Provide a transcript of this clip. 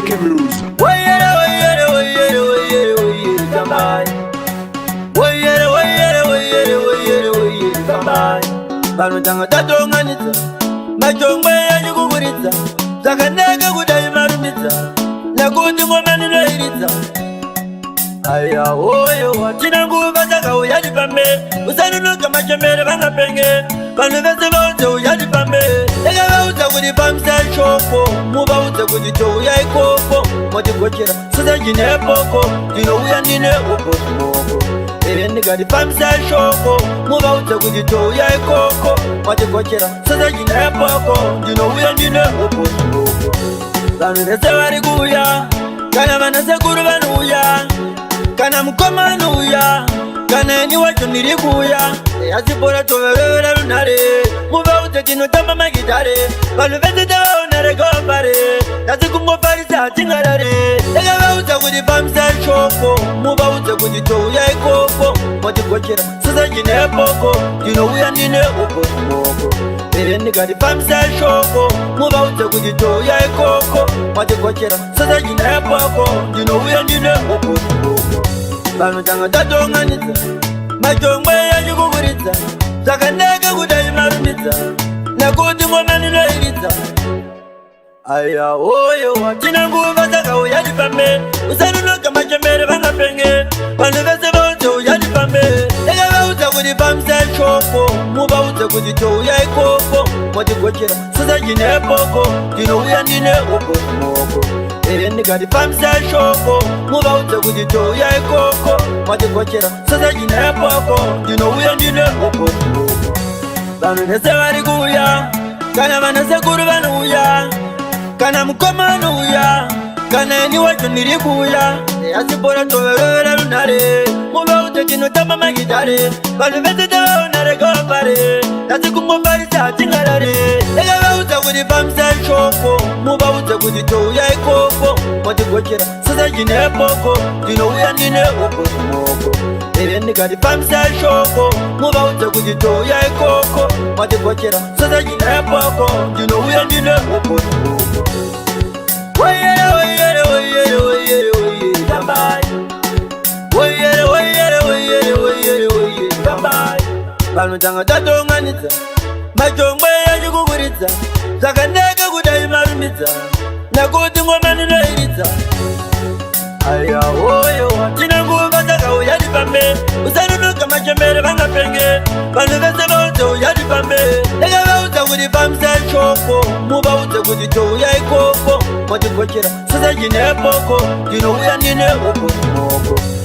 Sticky music. Banutanga tatonganitsa majongwe yanyukukuritsa zakanaka kudai marumitsa nakuti ngomani noiritsa aya oyo watina nguva dzakauya pambe usanunuka machembere vangapenge vanhu vese vaudze uya pambe ndakavaudza kuti pamisashoko muvaudze kuti touya ikoko motigochera sezajinepoko ndinouya ndine ukosimoko ndikati pamisashoko muvaudze kuti touya ikoko motigochera sezajinepoko ndinouya ndine ukosimoko vanhu vese vari kuuya kana vanasekuru vanouya kana mukomana uya kana eni wacho ndiri kuuya yasipora toverevera runhare muvaudze tinotamba magitare vanhu vese tavaonare kavapare yasi kungofarisa hatingarare ndakavaudza kuti pamisashoko muvaudze kuti touya ikoko motigochera sezajinepoko ndinouya ndine ukosimoko ndikati pamisashoko muvaudze kuti touya ikoko motigochera sezajinepoko ndinouya ndine ukosimoko vanotanga tatonganidza majongwe yanyukukuritsa zvakanaka kudai marumitsa nakuti ngomani noiritsa aya oyo watina nguva dzakauya pambe usanunuka machembere vangapenge vanhu vese vaudze uya pambe ndakavaudza kuti pamisashoko muvaudze kuti touya ikoko motigochera sezajinepoko ndinouya ndine ukosimoko ndikati pamisashoko muvaudze kuti touya ikoko motigochera sezajinepoko ndinouya ndine ukosimoko vanhu vese vari kuuya kana vanasekuru vanouya kana mukomana uya kana eni wacho ndiri kuuya yasipora toverevera runhare muvaudze tinotamba magitare vanhu vese tavaonare kavapare yasi kungofarisa hatingarare ndakavaudza kuti pamisashoko muvaudze kuti touya ikoko motigochera sezajinepoko ndinouya ndine ukosimoko ndikati pamisashoko muvaudze kuti touya ikoko motigochera sezajinepoko ndinouya ndine ukosimoko vanotanga tatonganidza majongwe yanyukukuritsa zvakanaka kudai marumitsa nakuti ngomani noiritsa aya oyo watina nguva dzakauya pambe usanunuka machembere vangapenge vanhu vese vaudze uya pambe ndakavaudza kuti pamisashoko muvaudze kuti touya ikoko motigochera sezajinepoko ndinouya ndine ukosimoko